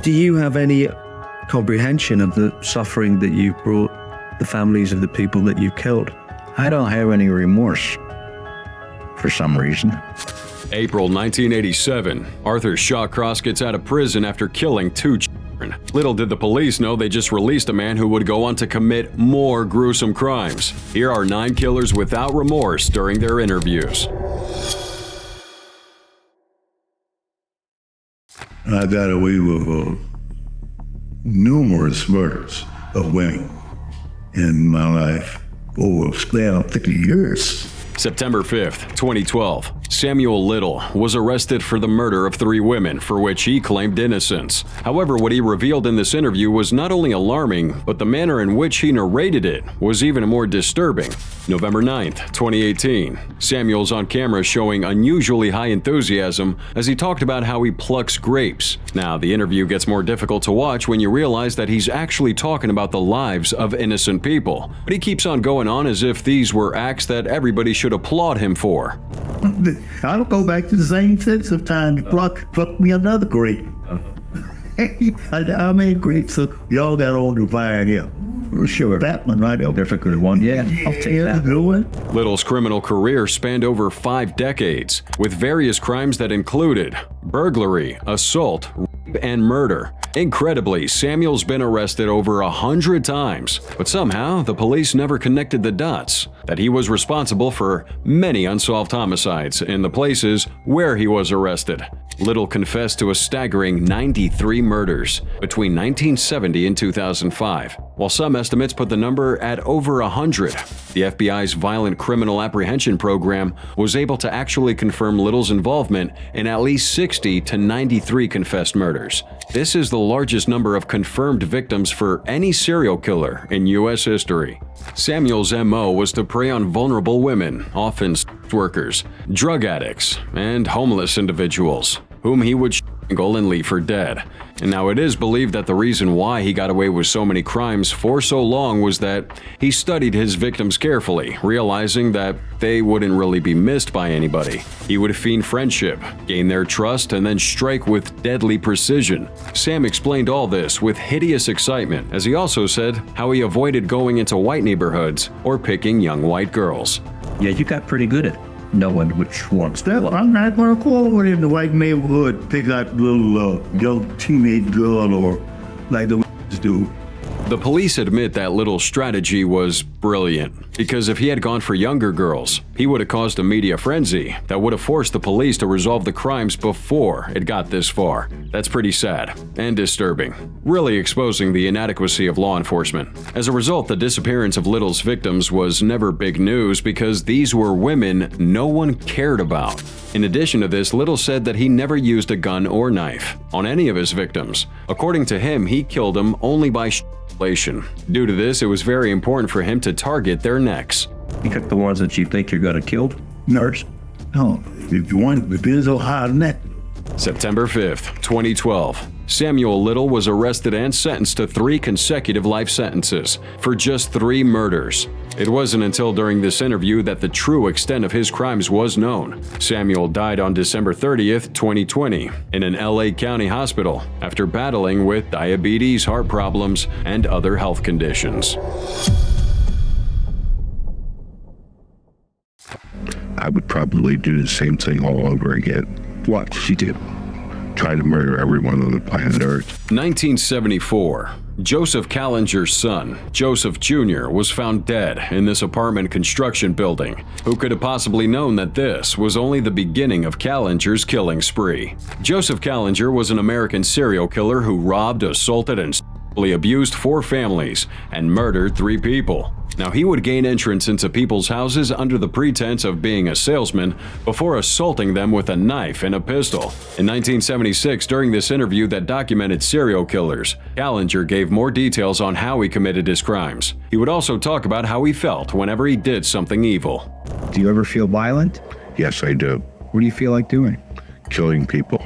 Do you have any comprehension of the suffering that you've brought the families of the people that you've killed? I don't have any remorse for some reason. April 1987, Arthur Shacross gets out of prison after killing 2 children. Little did the police know they just released a man who would go on to commit more gruesome crimes. Here are 9 killers without remorse during their interviews. I got away with numerous murders of women in my life over a span of 50 years. September 5th, 2012, Samuel Little was arrested for the murder of 3 women for which he claimed innocence. However, what he revealed in this interview was not only alarming, but the manner in which he narrated it was even more disturbing. November 9th, 2018, Samuel's on camera showing unusually high enthusiasm as he talked about how he plucks grapes. Now, the interview gets more difficult to watch when you realize that he's actually talking about the lives of innocent people. But he keeps on going on as if these were acts that everybody should applaud him for. I'll go back to the same sense of time to pluck me another grape. I made grapes, so y'all got on the vine here. Sure, that one right there. That's a good one. Yeah, I'll take that. Good one. Little's criminal career spanned over 5 decades, with various crimes that included burglary, assault, rape, and murder. Incredibly, Samuel's been arrested over 100 times, but somehow the police never connected the dots that he was responsible for many unsolved homicides in the places where he was arrested. Little confessed to a staggering 93 murders between 1970 and 2005, while some estimates put the number at over 100. The FBI's Violent Criminal Apprehension Program was able to actually confirm Little's involvement in at least 60 to 93 confessed murders. This is the largest number of confirmed victims for any serial killer in U.S. history. Samuel's MO was to prey on vulnerable women, often sex workers, drug addicts, and homeless individuals, whom he would strangle and leave for dead. And now it is believed that the reason why he got away with so many crimes for so long was that he studied his victims carefully, realizing that they wouldn't really be missed by anybody. He would feign friendship, gain their trust, and then strike with deadly precision. Sam explained all this with hideous excitement, as he also said how he avoided going into white neighborhoods or picking young white girls. Yeah, you got pretty good at knowing which ones. I'm not going to call it in the white neighborhood, pick out little young teenage girl or like the do. The police admit that Little's strategy was brilliant, because if he had gone for younger girls, he would have caused a media frenzy that would have forced the police to resolve the crimes before it got this far. That's pretty sad and disturbing, really exposing the inadequacy of law enforcement. As a result, the disappearance of Little's victims was never big news because these were women no one cared about. In addition to this, Little said that he never used a gun or knife on any of his victims. According to him, he killed them only by strangulation. Due to this, it was very important for him to target their necks. You pick the ones that you think you're going to kill, nurse? No, if you want, it depends on how neck. September 5th, 2012. Samuel Little was arrested and sentenced to 3 consecutive life sentences for just 3 murders. It wasn't until during this interview that the true extent of his crimes was known. Samuel died on December 30th, 2020, in an LA County hospital after battling with diabetes, heart problems, and other health conditions. I would probably do the same thing all over again. What she did. Try to murder everyone on the planet Earth. 1974. Joseph Callinger's son, Joseph Jr., was found dead in this apartment construction building. Who could have possibly known that this was only the beginning of Callinger's killing spree? Joseph Callinger was an American serial killer who robbed, assaulted, and sexually abused 4 families and murdered 3 people. Now, he would gain entrance into people's houses under the pretense of being a salesman before assaulting them with a knife and a pistol. In 1976, during this interview that documented serial killers, Callinger gave more details on how he committed his crimes. He would also talk about how he felt whenever he did something evil. Do you ever feel violent? Yes, I do. What do you feel like doing? Killing people.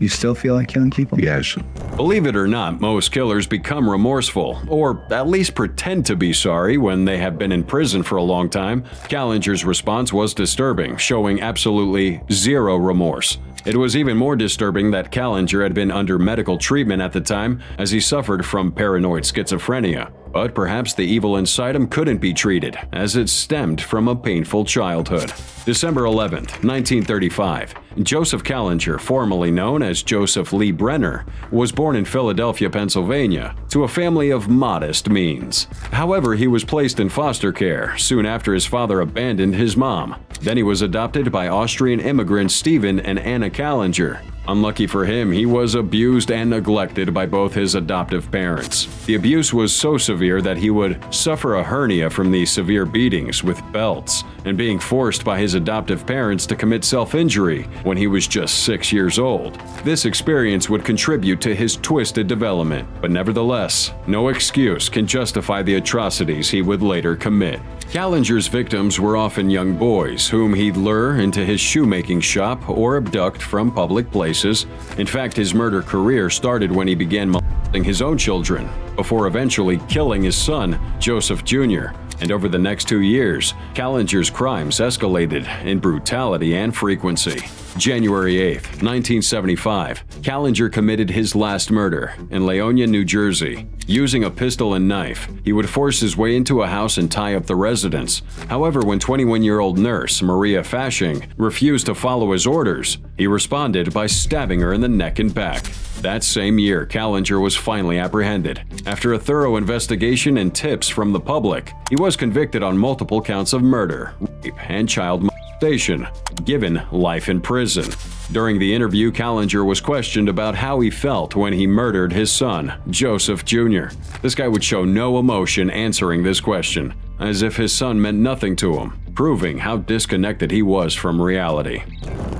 You still feel like killing people? Yes. Believe it or not, most killers become remorseful, or at least pretend to be sorry when they have been in prison for a long time. Callinger's response was disturbing, showing absolutely zero remorse. It was even more disturbing that Callinger had been under medical treatment at the time, as he suffered from paranoid schizophrenia. But perhaps the evil inside him couldn't be treated, as it stemmed from a painful childhood. December 11th, 1935, Joseph Callinger, formerly known as Joseph Lee Brenner, was born in Philadelphia, Pennsylvania, to a family of modest means. However, he was placed in foster care soon after his father abandoned his mom. Then he was adopted by Austrian immigrants Stephen and Anna Callinger. Unlucky for him, he was abused and neglected by both his adoptive parents. The abuse was so severe that he would suffer a hernia from the severe beatings with belts and being forced by his adoptive parents to commit self-injury when he was just 6 years old. This experience would contribute to his twisted development, but nevertheless, no excuse can justify the atrocities he would later commit. Callinger's victims were often young boys whom he'd lure into his shoemaking shop or abduct from public places. In fact, his murder career started when he began molesting his own children, before eventually killing his son, Joseph Jr. And over the next 2 years, Callinger's crimes escalated in brutality and frequency. January 8, 1975, Callinger committed his last murder in Leonia, New Jersey. Using a pistol and knife, he would force his way into a house and tie up the residents. However, when 21-year-old nurse Maria Fashing refused to follow his orders, he responded by stabbing her in the neck and back. That same year, Callinger was finally apprehended. After a thorough investigation and tips from the public, he was convicted on multiple counts of murder, rape, and child molestation, given life in prison. During the interview, Callinger was questioned about how he felt when he murdered his son, Joseph Jr. This guy would show no emotion answering this question, as if his son meant nothing to him, proving how disconnected he was from reality.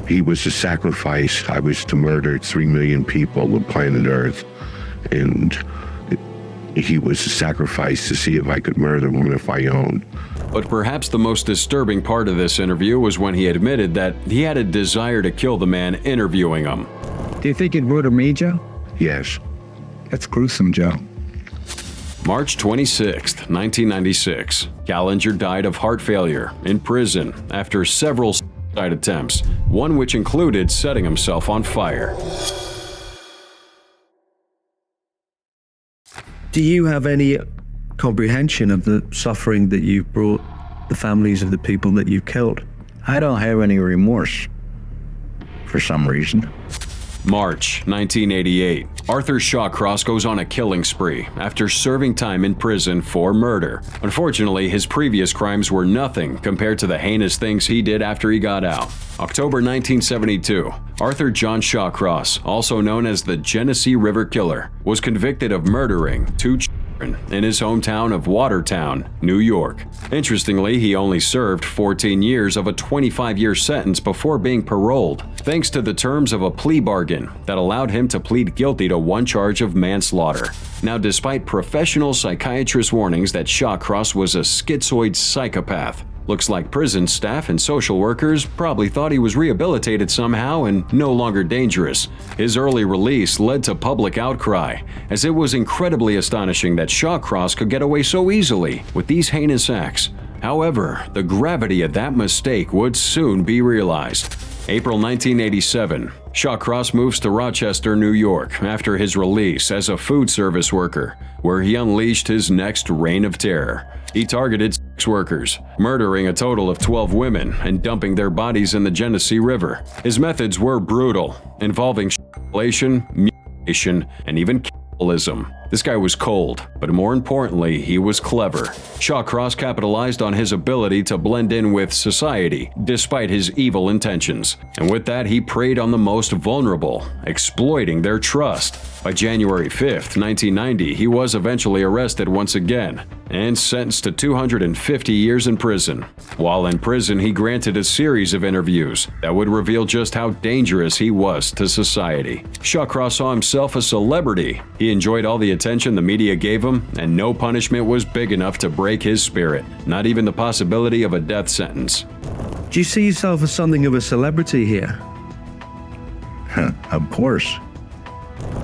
He was a sacrifice. I was to murder 3 million people on planet Earth, and he was a sacrifice to see if I could murder one if I owned. But perhaps the most disturbing part of this interview was when he admitted that he had a desire to kill the man interviewing him. Do you think it murdered me, Joe? Yes. That's gruesome, Joe. March 26, 1996, Callinger died of heart failure in prison after several suicide attempts, one which included setting himself on fire. Do you have any comprehension of the suffering that you've brought the families of the people that you've killed? I don't have any remorse for some reason. March 1988, Arthur Shacross goes on a killing spree after serving time in prison for murder. Unfortunately, his previous crimes were nothing compared to the heinous things he did after he got out. October 1972, Arthur John Shacross, also known as the Genesee River Killer, was convicted of murdering 2 children in his hometown of Watertown, New York. Interestingly, he only served 14 years of a 25-year sentence before being paroled, thanks to the terms of a plea bargain that allowed him to plead guilty to 1 charge of manslaughter. Now, despite professional psychiatrist warnings that Shacross was a schizoid psychopath, looks like prison staff and social workers probably thought he was rehabilitated somehow and no longer dangerous. His early release led to public outcry, as it was incredibly astonishing that Shacross could get away so easily with these heinous acts. However, the gravity of that mistake would soon be realized. April 1987, Shacross moves to Rochester, New York after his release as a food service worker, where he unleashed his next reign of terror. He targeted sex workers, murdering a total of 12 women and dumping their bodies in the Genesee River. His methods were brutal, involving strangulation, mutilation, and even cannibalism. This guy was cold, but more importantly, he was clever. Shacross capitalized on his ability to blend in with society, despite his evil intentions. And with that, he preyed on the most vulnerable, exploiting their trust. By January 5th, 1990, he was eventually arrested once again and sentenced to 250 years in prison. While in prison, he granted a series of interviews that would reveal just how dangerous he was to society. Shacross saw himself a celebrity. He enjoyed all the attention the media gave him, and no punishment was big enough to break his spirit, not even the possibility of a death sentence. Do you see yourself as something of a celebrity here? Of course.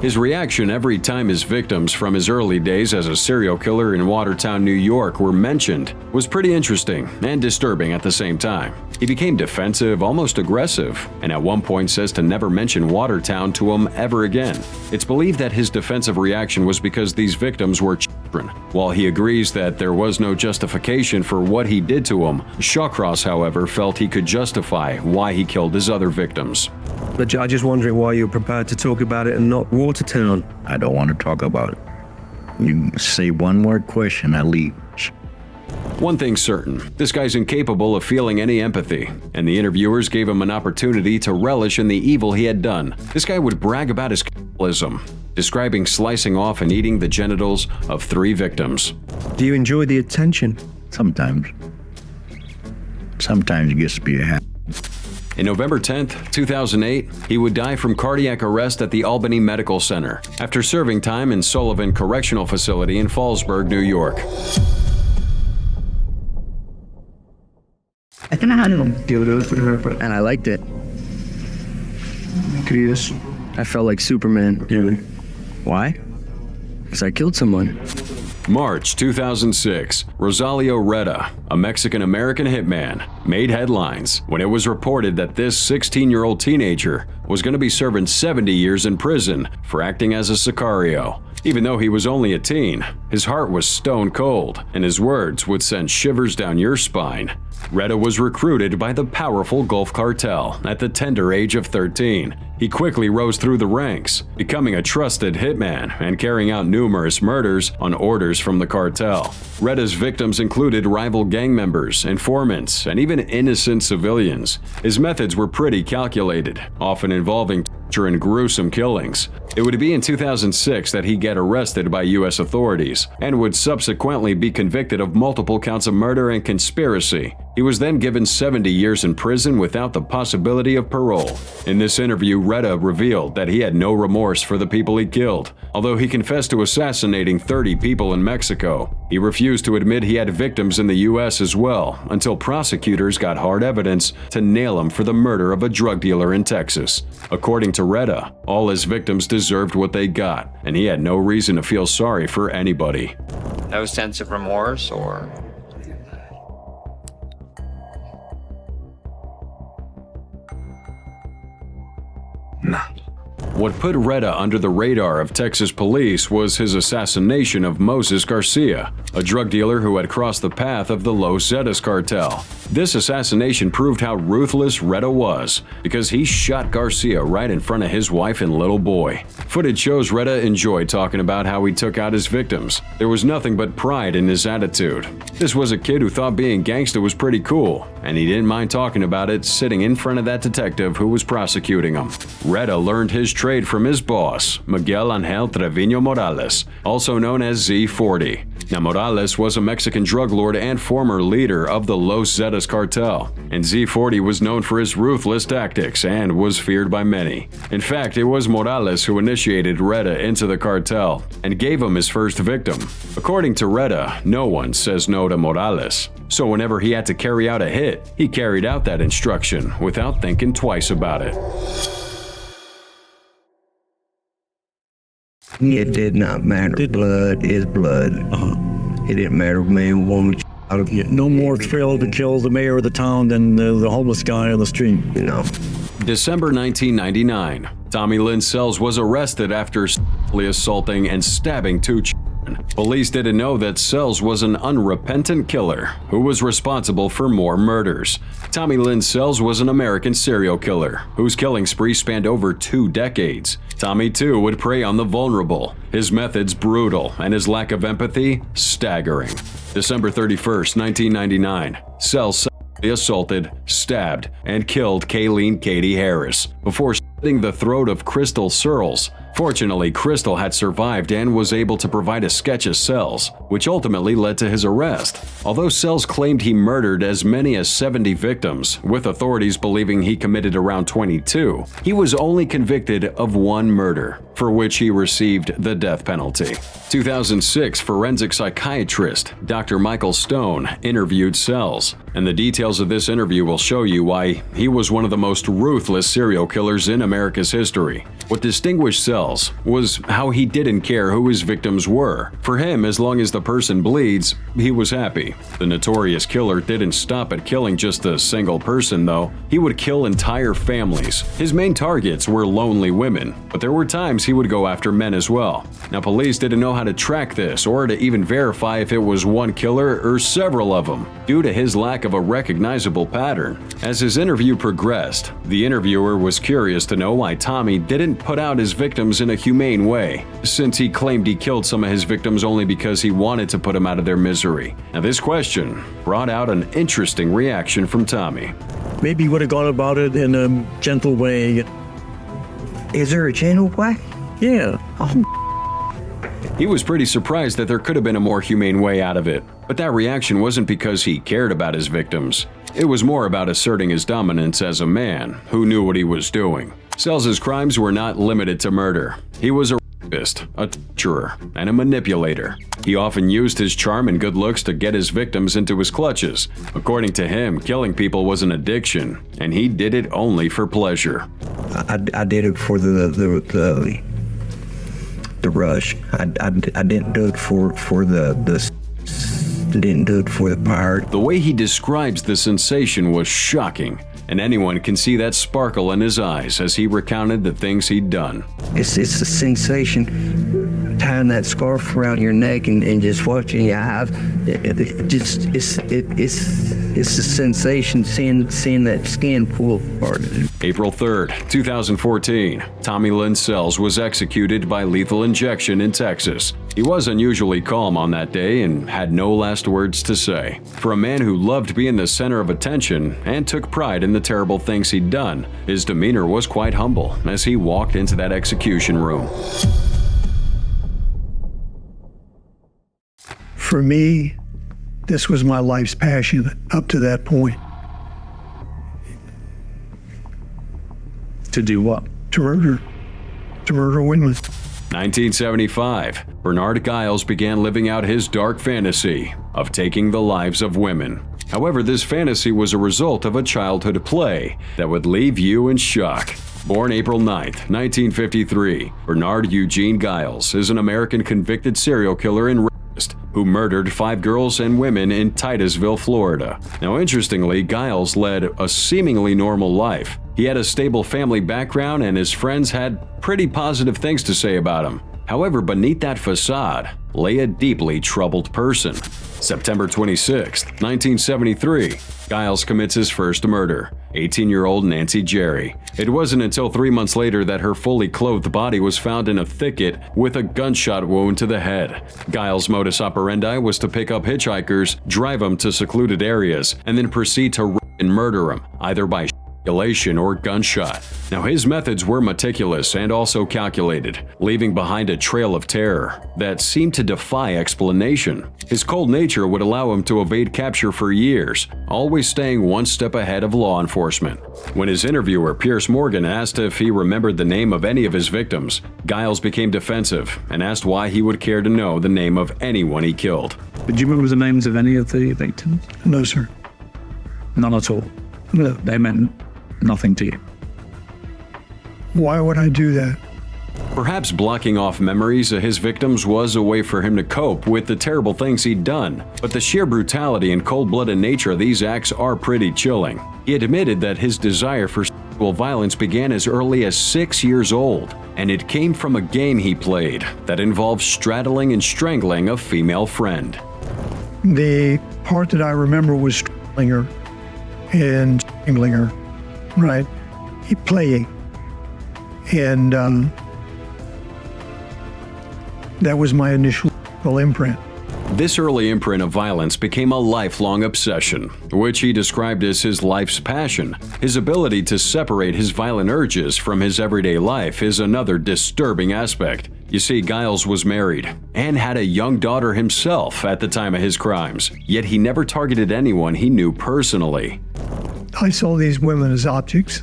His reaction every time his victims from his early days as a serial killer in Watertown, New York were mentioned was pretty interesting and disturbing at the same time. He became defensive, almost aggressive, and at one point says to never mention Watertown to him ever again. It's believed that his defensive reaction was because these victims were children. While he agrees that there was no justification for what he did to them, Shacross, however, felt he could justify why he killed his other victims. But I'm just wondering why you're prepared to talk about it and not Watertown. I don't want to talk about it. You say one more question, I leave. One thing's certain, this guy's incapable of feeling any empathy, and the interviewers gave him an opportunity to relish in the evil he had done. This guy would brag about his cannibalism, describing slicing off and eating the genitals of 3 victims. Do you enjoy the attention? Sometimes. Sometimes it gets to be a habit. In November 10, 2008, he would die from cardiac arrest at the Albany Medical Center after serving time in Sullivan Correctional Facility in Fallsburg, New York. And I liked it. I felt like Superman. Why? Because I killed someone. March 2006, Rosalio Retta, a Mexican-American hitman, made headlines when it was reported that this 16-year-old teenager was going to be serving 70 years in prison for acting as a sicario. Even though he was only a teen, his heart was stone cold, and his words would send shivers down your spine. Retta was recruited by the powerful Gulf Cartel at the tender age of 13. He quickly rose through the ranks, becoming a trusted hitman and carrying out numerous murders on orders from the cartel. Retta's victims included rival gang members, informants, and even innocent civilians. His methods were pretty calculated, often involving torture and gruesome killings. It would be in 2006 that he get arrested by U.S. authorities and would subsequently be convicted of multiple counts of murder and conspiracy. He was then given 70 years in prison without the possibility of parole. In this interview, Retta revealed that he had no remorse for the people he killed. Although he confessed to assassinating 30 people in Mexico, he refused to admit he had victims in the U.S. as well until prosecutors got hard evidence to nail him for the murder of a drug dealer in Texas. According to Retta, all his victims deserved what they got, and he had no reason to feel sorry for anybody. No sense of remorse or... What put Retta under the radar of Texas police was his assassination of Moses Garcia, a drug dealer who had crossed the path of the Los Zetas cartel. This assassination proved how ruthless Retta was, because he shot Garcia right in front of his wife and little boy. Footage shows Retta enjoyed talking about how he took out his victims. There was nothing but pride in his attitude. This was a kid who thought being gangsta was pretty cool, and he didn't mind talking about it sitting in front of that detective who was prosecuting him. Retta learned his trade from his boss, Miguel Angel Trevino Morales, also known as Z40. Now, Morales was a Mexican drug lord and former leader of the Los Zetas cartel, and Z40 was known for his ruthless tactics and was feared by many. In fact, it was Morales who initiated Retta into the cartel and gave him his first victim. According to Retta, no one says no to Morales, so whenever he had to carry out a hit, he carried out that instruction without thinking twice about it. It did not matter. Blood is blood. It didn't matter if man, woman, out of you. No more thrill to kill the mayor of the town than the homeless guy on the street. You know. December 1999, Tommy Lynn Sells was arrested after sexually assaulting and stabbing 2 children. Police didn't know that Sells was an unrepentant killer who was responsible for more murders. Tommy Lynn Sells was an American serial killer whose killing spree spanned over 2 decades. Tommy, too, would prey on the vulnerable, his methods brutal, and his lack of empathy staggering. December 31st, 1999, Sells sexually assaulted, stabbed, and killed Kayleen Katie Harris before slitting the throat of Crystal Searles. Fortunately, Crystal had survived and was able to provide a sketch of Sells, which ultimately led to his arrest. Although Sells claimed he murdered as many as 70 victims, with authorities believing he committed around 22, he was only convicted of 1 murder, for which he received the death penalty. 2006 forensic psychiatrist Dr. Michael Stone interviewed Sells, and the details of this interview will show you why he was one of the most ruthless serial killers in America's history. What distinguished Sells was how he didn't care who his victims were. For him, as long as the person bleeds, he was happy. The notorious killer didn't stop at killing just a single person, though. He would kill entire families. His main targets were lonely women, but there were times he would go after men as well. Now, police didn't know how to track this or to even verify if it was one killer or several of them, due to his lack of a recognizable pattern. As his interview progressed, the interviewer was curious to know why Tommy didn't put out his victims in a humane way, since he claimed he killed some of his victims only because he wanted to put them out of their misery. Now, this question brought out an interesting reaction from Tommy. Maybe he would have gone about it in a gentle way. Is there a gentle way? Yeah. He was pretty surprised that there could have been a more humane way out of it, but that reaction wasn't because he cared about his victims. It was more about asserting his dominance as a man who knew what he was doing. Sells' crimes were not limited to murder. He was a rapist, a torturer, and a manipulator. He often used his charm and good looks to get his victims into his clutches. According to him, killing people was an addiction, and he did it only for pleasure. I did it for the rush. I didn't do it for the didn't do it for the power. The way he describes the sensation was shocking, and anyone can see that sparkle in his eyes as he recounted the things he'd done. It's a sensation, tying that scarf around your neck and just watching your eyes. It's a sensation seeing that skin pull apart. April 3rd, 2014, Tommy Lynn Sells was executed by lethal injection in Texas. He was unusually calm on that day and had no last words to say. For a man who loved being the center of attention and took pride in the terrible things he'd done, his demeanor was quite humble as he walked into that execution room. For me, this was my life's passion up to that point. To do what? To murder women. 1975, Bernard Guiles began living out his dark fantasy of taking the lives of women. However, this fantasy was a result of a childhood play that would leave you in shock. Born April 9, 1953, Bernard Eugene Guiles is an American convicted serial killer and rapist who murdered 5 girls and women in Titusville, Florida. Now, interestingly, Guiles led a seemingly normal life. He had a stable family background and his friends had pretty positive things to say about him. However, beneath that facade lay a deeply troubled person. September 26, 1973, Guiles commits his first murder, 18-year-old Nancy Jerry. It wasn't until 3 months later that her fully clothed body was found in a thicket with a gunshot wound to the head. Guiles' modus operandi was to pick up hitchhikers, drive them to secluded areas, and then proceed to rape and murder them, either by strangulation or gunshot. Now, his methods were meticulous and also calculated, leaving behind a trail of terror that seemed to defy explanation. His cold nature would allow him to evade capture for years, always staying one step ahead of law enforcement. When his interviewer, Pierce Morgan, asked if he remembered the name of any of his victims, Guiles became defensive and asked why he would care to know the name of anyone he killed. Did you remember the names of any of the victims? No, sir. None at all? No. They meant nothing to you? Why would I do that? Perhaps blocking off memories of his victims was a way for him to cope with the terrible things he'd done, but the sheer brutality and cold-blooded nature of these acts are pretty chilling. He admitted that his desire for sexual violence began as early as 6 years old, and it came from a game he played that involved straddling and strangling a female friend. The part that I remember was straddling her and strangling her, right? He playing. And that was my initial imprint. This early imprint of violence became a lifelong obsession, which he described as his life's passion. His ability to separate his violent urges from his everyday life is another disturbing aspect. You see, Guiles was married and had a young daughter himself at the time of his crimes, yet he never targeted anyone he knew personally. I saw these women as objects,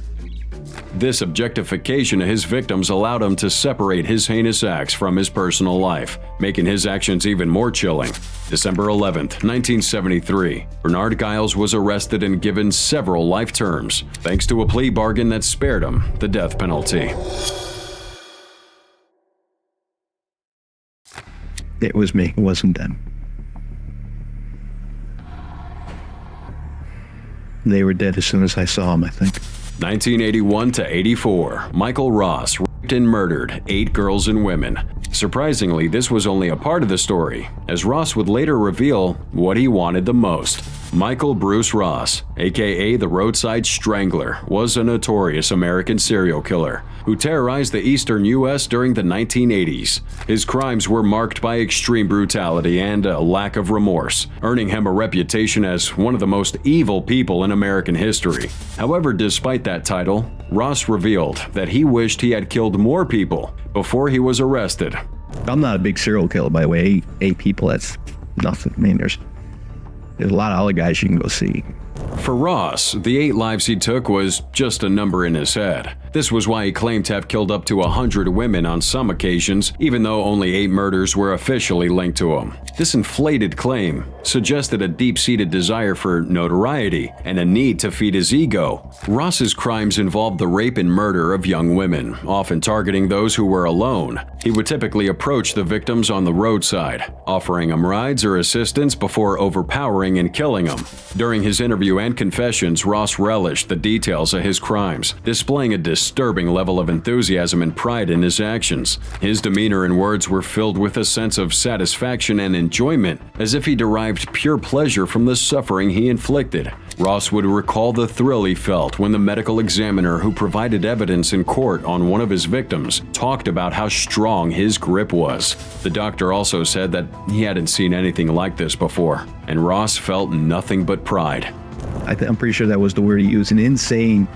This objectification of his victims allowed him to separate his heinous acts from his personal life, making his actions even more chilling. December 11th, 1973, Bernard Guiles was arrested and given several life terms, thanks to a plea bargain that spared him the death penalty. It was me. It wasn't them. They were dead as soon as I saw them, I think. 1981 to 84, Michael Ross raped and murdered 8 girls and women. Surprisingly, this was only a part of the story, as Ross would later reveal what he wanted the most. Michael Bruce Ross, aka the Roadside Strangler, was a notorious American serial killer who terrorized the eastern U.S. during the 1980s. His crimes were marked by extreme brutality and a lack of remorse, earning him a reputation as one of the most evil people in American history. However, despite that title, Ross revealed that he wished he had killed more people before he was arrested. I'm not a big serial killer, by the way. 8 people, that's nothing. I mean, there's a lot of other guys you can go see. For Ross, the 8 lives he took was just a number in his head. This was why he claimed to have killed up to 100 women on some occasions, even though only 8 murders were officially linked to him. This inflated claim suggested a deep-seated desire for notoriety and a need to feed his ego. Ross's crimes involved the rape and murder of young women, often targeting those who were alone. He would typically approach the victims on the roadside, offering them rides or assistance before overpowering and killing them. During his interview and confessions, Ross relished the details of his crimes, displaying a disturbing level of enthusiasm and pride in his actions. His demeanor and words were filled with a sense of satisfaction and enjoyment, as if he derived pure pleasure from the suffering he inflicted. Ross would recall the thrill he felt when the medical examiner who provided evidence in court on one of his victims talked about how strong his grip was. The doctor also said that he hadn't seen anything like this before, and Ross felt nothing but pride. I'm pretty sure that was the word he used, an insane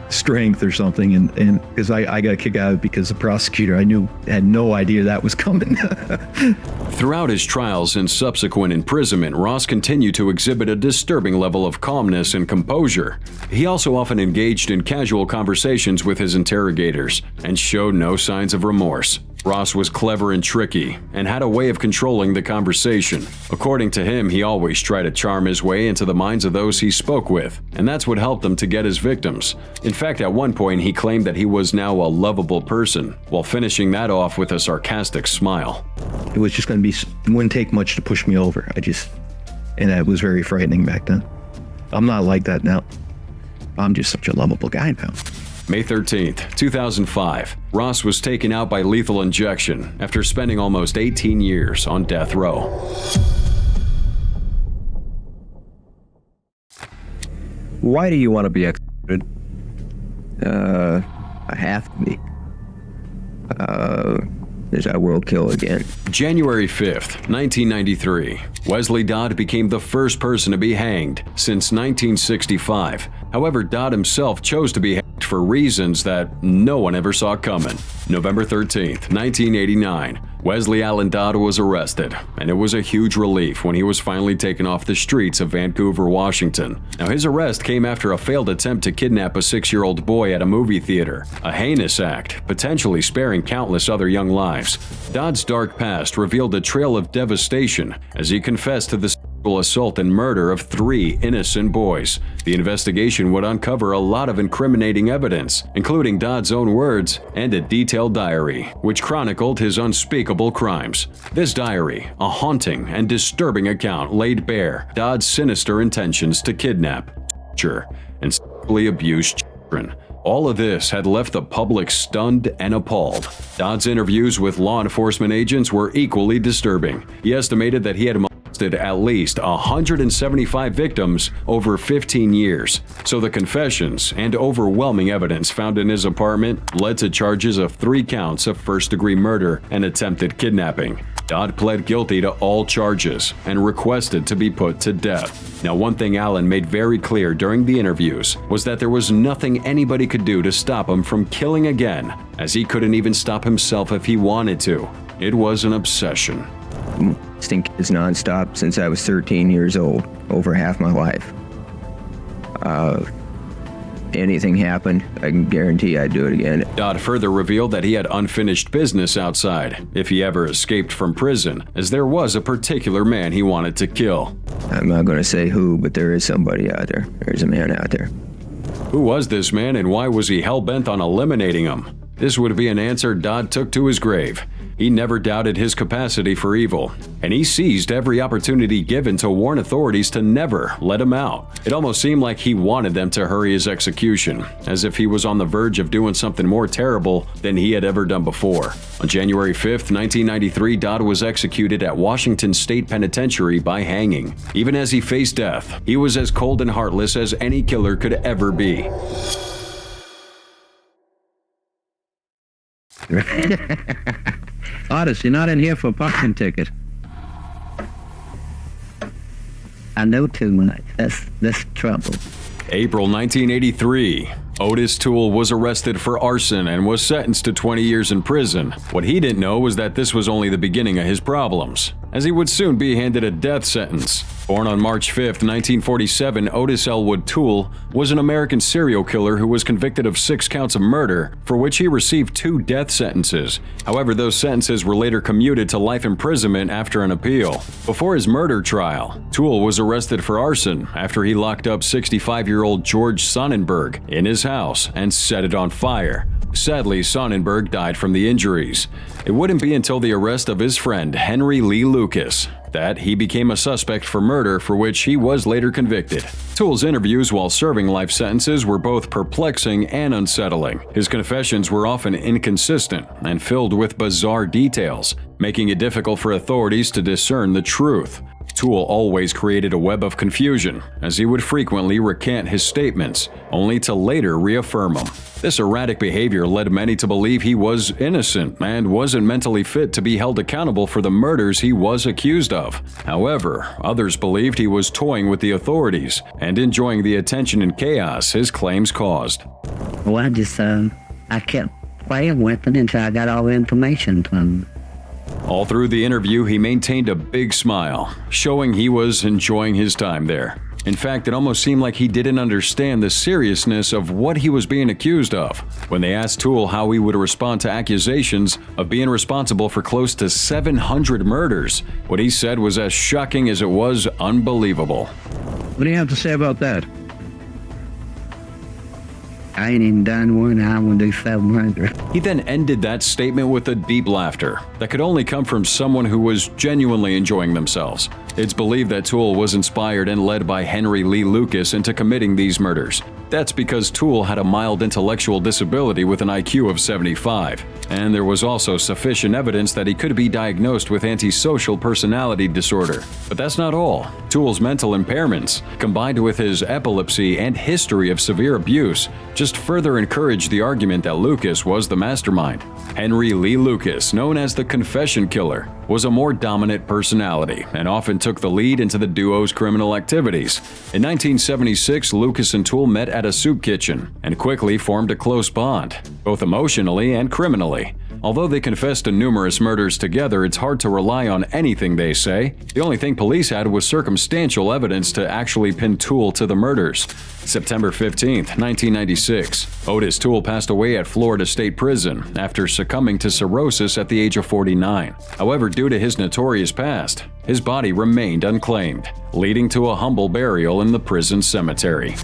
strength or something, and because I got a kick out of it because the prosecutor had no idea that was coming. Throughout his trials and subsequent imprisonment, Ross continued to exhibit a disturbing level of calmness and composure. He also often engaged in casual conversations with his interrogators and showed no signs of remorse. Ross was clever and tricky and had a way of controlling the conversation. According to him, he always tried to charm his way into the minds of those he spoke with, and that's what helped him to get his victims. In fact, at one point he claimed that he was now a lovable person, while finishing that off with a sarcastic smile. It was just going to be, it wouldn't take much to push me over. And that was very frightening back then. I'm not like that now. I'm just such a lovable guy now. May 13th, 2005, Ross was taken out by lethal injection after spending almost 18 years on death row. Why do you want to be executed? I have to be. I will kill again. January 5th, 1993, Wesley Dodd became the first person to be hanged since 1965. However, Dodd himself chose to be hanged for reasons that no one ever saw coming. November 13th, 1989, Wesley Allen Dodd was arrested, and it was a huge relief when he was finally taken off the streets of Vancouver, Washington. Now, his arrest came after a failed attempt to kidnap a 6-year-old boy at a movie theater, a heinous act, potentially sparing countless other young lives. Dodd's dark past revealed a trail of devastation as he confessed to the sexual assault and murder of 3 innocent boys. The investigation would uncover a lot of incriminating evidence, including Dodd's own words and a detailed diary, which chronicled his unspeakable crimes. This diary, a haunting and disturbing account, laid bare Dodd's sinister intentions to kidnap, torture, and sexually abuse children. All of this had left the public stunned and appalled. Dodd's interviews with law enforcement agents were equally disturbing. He estimated that he had molested at least 175 victims over 15 years. So the confessions and overwhelming evidence found in his apartment led to charges of 3 counts of first-degree murder and attempted kidnapping. Dodd pled guilty to all charges and requested to be put to death. Now, one thing Allen made very clear during the interviews was that there was nothing anybody could do to stop him from killing again, as he couldn't even stop himself if he wanted to. It was an obsession. Stink is nonstop since I was 13 years old, over half my life. anything happened, I can guarantee I'd do it again. Dodd further revealed that he had unfinished business outside if he ever escaped from prison, as there was a particular man he wanted to kill. I'm not going to say who, but there is somebody out there. There's a man out there. Who was this man and why was he hell-bent on eliminating him? This would be an answer Dodd took to his grave. He never doubted his capacity for evil, and he seized every opportunity given to warn authorities to never let him out. It almost seemed like he wanted them to hurry his execution, as if he was on the verge of doing something more terrible than he had ever done before. On January 5th, 1993, Dodd was executed at Washington State Penitentiary by hanging. Even as he faced death, he was as cold and heartless as any killer could ever be. Otis, you're not in here for a parking ticket. I know too much. That's trouble. April 1983. Otis Tul was arrested for arson and was sentenced to 20 years in prison. What he didn't know was that this was only the beginning of his problems, as he would soon be handed a death sentence. Born on March 5, 1947, Otis Elwood Tul was an American serial killer who was convicted of 6 counts of murder, for which he received 2 death sentences. However, those sentences were later commuted to life imprisonment after an appeal. Before his murder trial, Tul was arrested for arson after he locked up 65-year-old George Sonnenberg in his house and set it on fire. Sadly, Sonnenberg died from the injuries. It wouldn't be until the arrest of his friend Henry Lee Lucas that he became a suspect for murder, for which he was later convicted. Tul's interviews while serving life sentences were both perplexing and unsettling. His confessions were often inconsistent and filled with bizarre details, making it difficult for authorities to discern the truth. Tul always created a web of confusion, as he would frequently recant his statements, only to later reaffirm them. This erratic behavior led many to believe he was innocent and wasn't mentally fit to be held accountable for the murders he was accused of. However, others believed he was toying with the authorities and enjoying the attention and chaos his claims caused. Well, I kept playing with it until I got all the information from him. All through the interview, he maintained a big smile, showing he was enjoying his time there. In fact, it almost seemed like he didn't understand the seriousness of what he was being accused of. When they asked Tul how he would respond to accusations of being responsible for close to 700 murders, what he said was as shocking as it was unbelievable. What do you have to say about that? I ain't even done one, I want to do 700. He then ended that statement with a deep laughter that could only come from someone who was genuinely enjoying themselves. It's believed that Tul was inspired and led by Henry Lee Lucas into committing these murders. That's because Tul had a mild intellectual disability with an IQ of 75, and there was also sufficient evidence that he could be diagnosed with antisocial personality disorder. But that's not all. Tul's mental impairments, combined with his epilepsy and history of severe abuse, just further encouraged the argument that Lucas was the mastermind. Henry Lee Lucas, known as the Confession Killer, was a more dominant personality and often took the lead into the duo's criminal activities. In 1976, Lucas and Tul met at a soup kitchen and quickly formed a close bond, both emotionally and criminally. Although they confessed to numerous murders together, it's hard to rely on anything they say. The only thing police had was circumstantial evidence to actually pin Tul to the murders. September 15, 1996, Otis Tul passed away at Florida State Prison after succumbing to cirrhosis at the age of 49. However, due to his notorious past, his body remained unclaimed, leading to a humble burial in the prison cemetery.